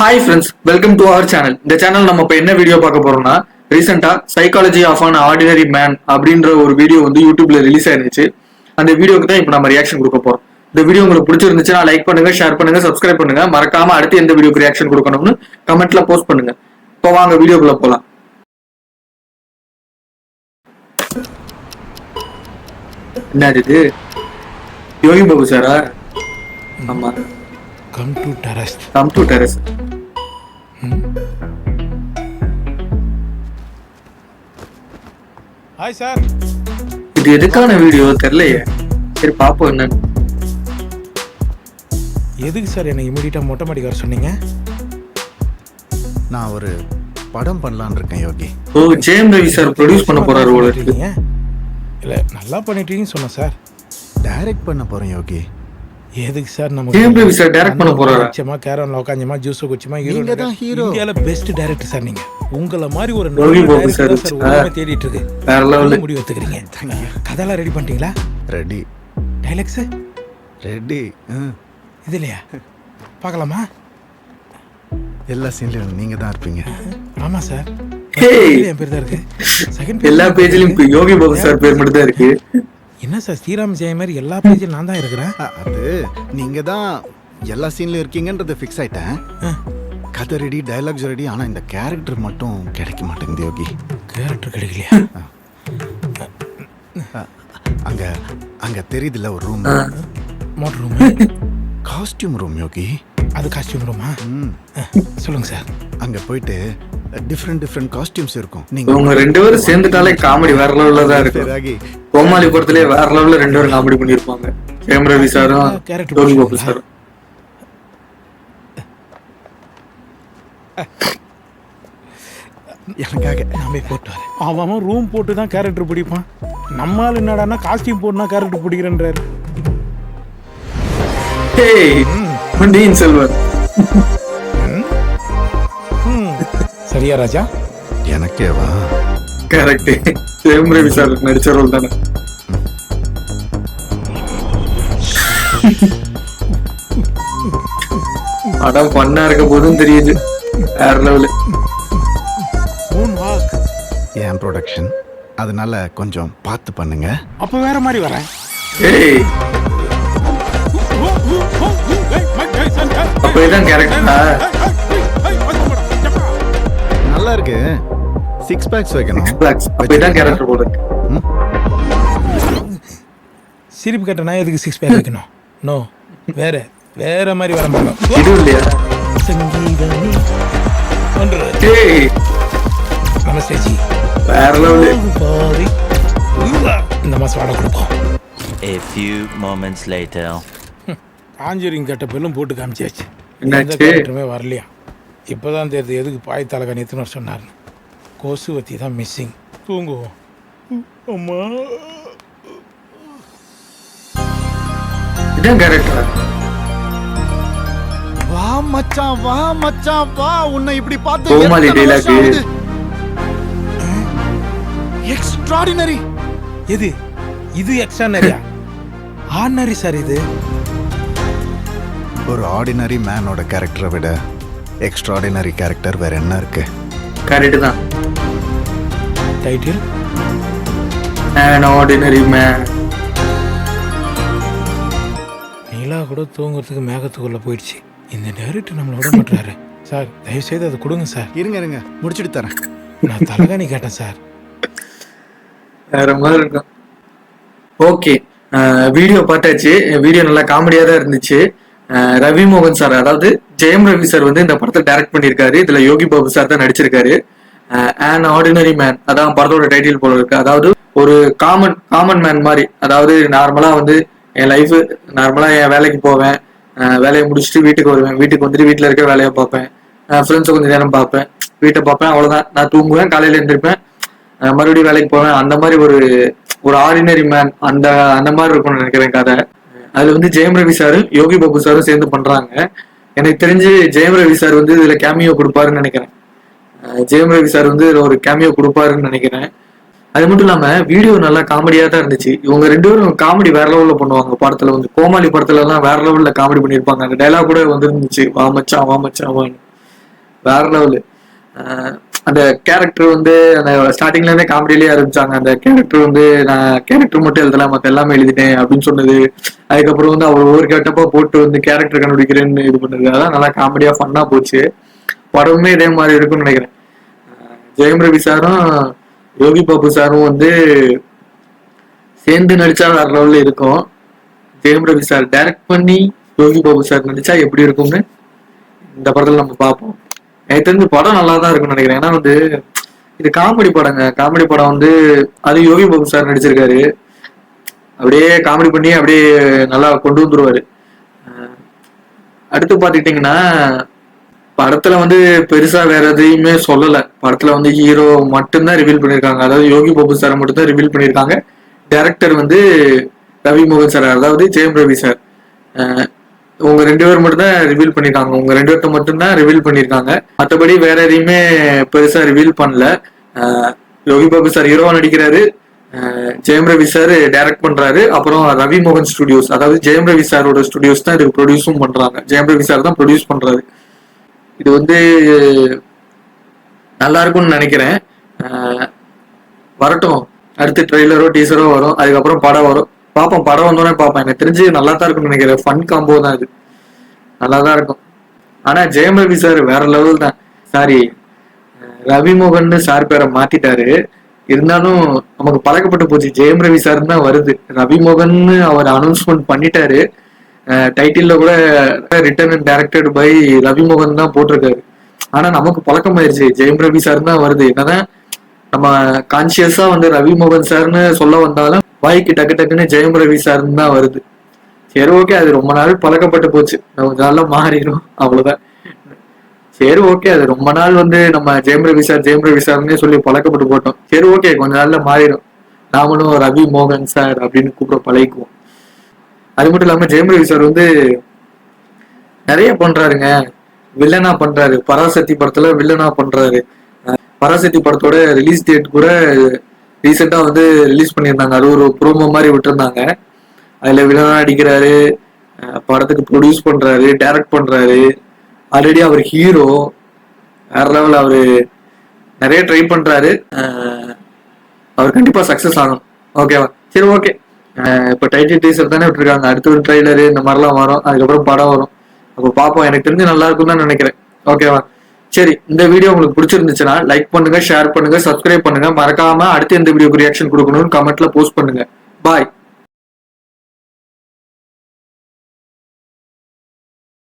Hi friends, welcome to our channel. இந்த channel நம்ம இப்போ என்ன வீடியோ பார்க்க போறோம்னா, ரீசெண்டா psychology of an ordinary man அப்படின்ற ஒரு வீடியோ வந்து யூடியூப்ல ரிலீஸ் ஆயிருந்துச்சு. அந்த வீடியோக்கு தான் இப்போ நம்ம ரியாக்ஷன் கொடுக்க போறோம். இந்த வீடியோ உங்களுக்கு பிடிச்சிருந்துச்சுன்னா லைக் பண்ணுங்க, ஷேர் பண்ணுங்க, சப்ஸ்கிரைப் பண்ணுங்க. மறக்காம அடுத்து எந்த வீடியோக்கு ரியாக்ஷன் கொடுக்கணும்னு கமெண்ட்ல போஸ்ட் பண்ணுங்க. இப்போ வாங்க வீடியோக்குள்ள போலாம். என்னது இது? யோகி பாபு சாரா? ஆமா. Come to terrace. Hi sir. இது எதுக்கான வீடியோ தெரியலையே. சரி பாப்போம் என்னன்னு. எதுக்கு சார் என்ன இமிடியேட்டா மொட்டை மாடிக்கு வர சொன்னீங்க? நான் ஒரு படம் பண்ணலான்னு இருக்கேன் யோகி. ஓ, ஜெயம் ரவி சார் ப்ரொடியூஸ் பண்ண போறாரு போல இருக்கு. இல்ல நல்லா பண்ணிட்டீங்கன்னு சொன்னேன் சார். டைரக்ட் பண்ண போறேன் யோகி. எதுக்கு சார் நம்ம ஜெயம் ரவி சார் டைரக்ட் பண்ண போறாரா? நிச்சயமா கேரன்ல உட்கார்ந்தமா ஜூஸ் குடிச்சமா நீங்க தான் ஹீரோ. இந்தியால பெஸ்ட் டைரக்டர் சார் நீங்க. உங்கள மாதிரி ஒரு யோகி பாபு சார் தேடிட்டு இருக்கு. வேற லெவல்ல முடிவு எடுத்துக்கிறீங்க. கதையெல்லாம் ரெடி பண்ணிட்டீங்களா? ரெடி. Dialogues ready. இதுலையா பார்க்கலாமா? எல்லா சீன்லயும் நீங்க தான் இருப்பீங்க. ஆமா சார். என் பேர் தான் இருக்கு. செகண்ட் எல்லா பேஜ்லயும் யோகி பாபு சார் பேர் மட்டும் தான் இருக்கு. என்ன சார் ஸ்ரீராம் ஜெயம் மாதிரி எல்லா பேஜிலும் நான் தான் இருக்கிறேன். அது நீங்க தான் எல்லா சீன்லயும் இருக்கீங்கன்றது ஃபிக்ஸ் ஆயிட்டேன். கதை ரெடி, டயலாக்ஸ் ரெடி. ஆனா இந்த கேரக்டர் மட்டும் கிடைக்க மாட்டேங்குது யோகி. கேரக்டர் கிடைக்கலையா? அங்க அங்க தெரியுதுல ஒரு room. Motor room. Costume room Yogi. அது காஸ்டியூம் ரூமா? சொல்லுங்க சார். அங்க போயிட்டு டிஃப்ரெண்ட் காஸ்டியூம்ஸ் இருக்கும். நீங்க ரெண்டு பேரும் சேர்ந்துட்டாலே காமெடி வேற லெவல்ல தான் இருக்கு. கோமாளி படத்திலே வேற லெவல்ல ரெண்டு பேரும் காமெடி பண்ணிருப்பாங்க. ஜெயம் ரவி சாரும் யோகி பாபு சாரும். எனக்காக நாமே போட்டு வரேன். அவன் ரூம் போட்டு தான் கேரக்டர் பிடிப்பான். நம்மால் என்னடான்னா காஸ்டியூம் போட்டுனா கேரக்டர் பிடிக்கிறேன்றாரு. பொன்னியின் செல்வன். சரியா ராஜா? எனக்கேவா? கரெக்ட். ஜெயம் ரவி சார் நடிச்ச ரோல் தானே. படம் பண்ணா இருக்க போதும் தெரியுது. வேற லெவலு. என் ப்ரொடக்ஷன், அதனால கொஞ்சம் பார்த்து பண்ணுங்க. அப்ப வேற மாதிரி வரேன். அப்ப இதான் கேரக்டரா? நல்லா இருக்கு. 6 பேக்ஸ் வைக்கணும். அப்ப இதான் கேரக்டர் போல இருக்கு. சிரிப்பு கட்டனா எதுக்கு 6 பேக் வைக்கணும்? நோ, வேற மாதிரி வர மாட்டோம். இது இல்லையா? சங்கீதமே நமஸ்தே ஜி. வேற லெவலு. இந்த மாசம் வாடகை கொடுப்போம். A few moments later. Conjuring கட்டப்பெல்லாம் போட்டு காமிச்சாச்சு. என்னாச்சு? கேரக்டருமே வரலையா? இப்போதான் தெரியுது எதுக்கு பாய் தலைக்கா நிறுத்தினு சொன்னார்னு. கொசுவத்தி தான் மிஸ்ஸிங். தூங்குவோம். அம்மா இதான் கேரக்டரா? வா மச்சான், வா மச்சான், வா. உன்னை இப்படி பார்த்து கோமாளி டைலாக். எக்ஸ்ட்ராடினரி. இது எக்ஸ்ட்ரானரியா? Ordinary sir. இது ஒரு ஆர்டினரி மேனோட கேரக்டரை விட எக்ஸ்ட்ராடினரி கேரக்டர் வேற என்ன இருக்கு? கரெக்ட் தான். Title an ordinary man. நீலா கூட தூங்குறதுக்கு மேகத்துக்குள்ள போயிடுச்சு. இந்த டைரக்டர் நம்மள விட மாட்டாரு சார். தயவு செய்து அதை கொடுங்க சார். இருங்க முடிச்சுட்டு தரேன். நான் தலகாணி கேட்டேன் சார். வேற மாதிரி இருக்கும். ஓகே, வீடியோ பார்த்தாச்சு. வீடியோ நல்லா காமெடியா தான் இருந்துச்சு. ரவி மோகன் சார், அதாவது ஜெயம் ரவி சார் வந்து இந்த படத்தை டைரக்ட் பண்ணியிருக்காரு. இதுல யோகி பாபு சார் தான் நடிச்சிருக்காரு. an ordinary man அதான் படத்தோட டைட்டில் போல இருக்கு. அதாவது ஒரு காமன் மேன் மாதிரி. அதாவது நார்மலா வந்து என் லைஃப், நார்மலா என் வேலைக்கு போவேன், வேலையை முடிச்சுட்டு வீட்டுக்கு வருவேன், வீட்டுக்கு வந்துட்டு வீட்டுல இருக்க வேலையை பார்ப்பேன், ஃப்ரெண்ட்ஸை கொஞ்சம் நேரம் பார்ப்பேன், வீட்டை பார்ப்பேன், அவ்வளவுதான். நான் தூங்குவேன், காலையில எழுந்திருப்பேன், மறுபடியும் வேலைக்கு போவேன். அந்த மாதிரி ஒரு ஆர்டினரி மேன் அந்த மாதிரி இருக்கும்னு நினைக்கிறேன் கதை. அதுல வந்து ஜெயம் ரவி சாரும் யோகி பாபு சாரும் சேர்ந்து பண்றாங்க. எனக்கு தெரிஞ்சு ஜெயம் ரவி சார் வந்து இதுல கேமியோ கொடுப்பாருன்னு நினைக்கிறேன். ஜெயம் ரவி சார் வந்து ஒரு கேமியோ கொடுப்பாருன்னு நினைக்கிறேன். அது மட்டும் இல்லாம வீடியோ நல்லா காமெடியா தான் இருந்துச்சு. இவங்க ரெண்டு பேரும் காமெடி வேற லெவல்ல பண்ணுவாங்க. படத்துல வந்து கோமாளி படத்துல எல்லாம் வேற லெவல்ல காமெடி பண்ணிருப்பாங்க. அந்த டைலாக் கூட வந்து இருந்துச்சு, வா மச்சான் வா மச்சான் வான்னு. வேற லெவலு. அந்த கேரக்டர் வந்து அந்த ஸ்டார்டிங்ல இருந்தே காமெடியிலேயே ஆரம்பிச்சாங்க. அந்த கேரக்டர் வந்து நான் கேரக்டர் மட்டும் எழுதலாம், மத்த எல்லாமே எழுதிட்டேன் அப்படின்னு சொன்னது. அதுக்கப்புறம் வந்து அவர் ஒவ்வொரு கேட்டப்பா போட்டு வந்து கேரக்டர் கண்டுபிடிக்கிறேன்னு இது பண்ணது, அதான் நல்லா காமெடியா ஃபன்னா போச்சு. படமுமே இதே மாதிரி இருக்கும்னு நினைக்கிறேன். ஜெயம் ரவி சாரும் யோகி பாபு சாரும் வந்து சேர்ந்து நடிச்சா வேற லெவல்ல இருக்கும். ஜெயம் ரவி சார் டைரக்ட் பண்ணி யோகி பாபு சார் நடிச்சா எப்படி இருக்கும்னு இந்த படத்துல நம்ம பார்ப்போம். எனக்கு தெரிஞ்ச படம் நல்லா தான் இருக்கும்னு நினைக்கிறேன். ஏன்னா வந்து இது காமெடி படங்க. காமெடி படம் வந்து அது யோகி பாபு சார் நடிச்சிருக்காரு. அப்படியே காமெடி பண்ணி அப்படியே நல்லா கொண்டு வந்துருவாரு. அடுத்து பாத்துக்கிட்டீங்கன்னா படத்துல வந்து பெருசா வேற எதையுமே சொல்லல. படத்துல வந்து ஹீரோ மட்டும்தான் ரிவீல் பண்ணிருக்காங்க. அதாவது யோகி பாபு சார் மட்டும் தான் ரிவீல் பண்ணிருக்காங்க. டைரக்டர் வந்து ரவி மோகன் சார், அதாவது ஜெயம் ரவி சார். உங்க 2 பேர் மட்டும் தான் ரிவீல் பண்ணிருக்காங்க. உங்க 2 பேர்த்த மட்டும் தான் ரிவீல் பண்ணிருக்காங்க. மற்றபடி வேற எதையுமே பெருசா ரிவீல் பண்ணல. யோகி பாபு சார் ஹீரோவா நடிக்கிறாரு, ஜெயம் ரவி சார் டைரக்ட் பண்றாரு. அப்புறம் ரவி மோகன் ஸ்டுடியோஸ், அதாவது ஜெயம் ரவி சாரோட ஸ்டுடியோஸ் தான் இதுக்கு ப்ரொடியூஸும் பண்றாங்க. ஜெயம் ரவி சார் தான் ப்ரொடியூஸ் பண்றாரு. இது வந்து நல்லா இருக்கும்னு நினைக்கிறேன். வரட்டும், அடுத்து ட்ரெய்லரோ டீசரோ வரும், அதுக்கப்புறம் படம் வரும். பார்ப்போம், படம் வந்தோடனே பார்ப்பேன். எனக்கு தெரிஞ்சு நல்லா தான் இருக்கும்னு நினைக்கிறேன். ஃபன் காம்போ தான் இது, நல்லா தான் இருக்கும். ஆனா ஜெயம் ரவி சார் வேற லெவல் தான். சாரி, ரவி மோகன் சார் பேரை மாத்திட்டாரு. இருந்தாலும் நமக்கு பழக்கப்பட்டு போச்சு, ஜெயம் ரவி சார் தான் வருது. ரவி மோகன் அவர் அனௌன்ஸ்மெண்ட் பண்ணிட்டாரு. டைட்டில்ல கூட written and directed by Ravi மோகன் தான் போட்டிருக்காரு. ஆனா நமக்கு பழக்கம் ஆயிடுச்சு, ஜெயம் ரவி சார் தான் வருது. என்னதான் நம்ம கான்சியஸா வந்து ரவி மோகன் சார்னு சொல்ல வந்தாலும் வாய்க்கு டக்கு டக்குன்னு ஜெயம் ரவி சார்னு தான் வருது. சரி ஓகே, அது ரொம்ப நாள் பழக்கப்பட்டு போச்சு, கொஞ்ச நாள்ல மாறிடும், அவ்வளவுதான். சரி ஓகே, அது ரொம்ப நாள் வந்து நம்ம ஜெயம் ரவி சார்னே சொல்லி பழக்கப்பட்டு போட்டோம். சரி ஓகே, கொஞ்ச நாள்ல மாறிடும். நாமளும் ரவி மோகன் சார் அப்படின்னு கூப்பிட பழகிக்குவோம். அது மட்டும் இல்லாம ஜெயம் ரவி சார் வந்து நிறைய பண்றாருங்க. வில்லனா பண்றாரு, பராசக்தி படத்துல வில்லனா பண்றாரு. பராசக்தி படத்தோட ரிலீஸ் டேட் கூட ரீசெண்டா வந்து ரிலீஸ் பண்ணியிருந்தாங்க. அது ஒரு ப்ரோமோ மாதிரி விட்டுருந்தாங்க. அதுல வில்லனா அடிக்கிறாரு, படத்துக்கு ப்ரொடியூஸ் பண்றாரு, டைரக்ட் பண்றாரு. ஆல்ரெடி அவர் ஹீரோ, வேற லெவல். அவரு நிறைய ட்ரை பண்றாரு. அவர் கண்டிப்பா சக்சஸ் ஆகணும். ஓகேவா? சரி ஓகே, இப்ப டைட்டில் டீசர் தானே விட்டுருக்காங்க. அடுத்த ஒரு ட்ரைலரு இந்த மாதிரிலாம் வரும், அதுக்கப்புறம் படம் வரும். அப்போ பார்ப்போம். எனக்கு தெரிஞ்சு நல்லா இருக்கும் தான் நினைக்கிறேன். ஓகேவா? சரி, இந்த வீடியோ உங்களுக்கு பிடிச்சிருந்துச்சுன்னா லைக் பண்ணுங்க, ஷேர் பண்ணுங்க, சப்ஸ்கிரைப் பண்ணுங்க. மறக்காம அடுத்து இந்த வீடியோக்கு ரியாக்ஷன் கொடுக்கணும்னு கமெண்ட்ல போஸ்ட் பண்ணுங்க. பாய்.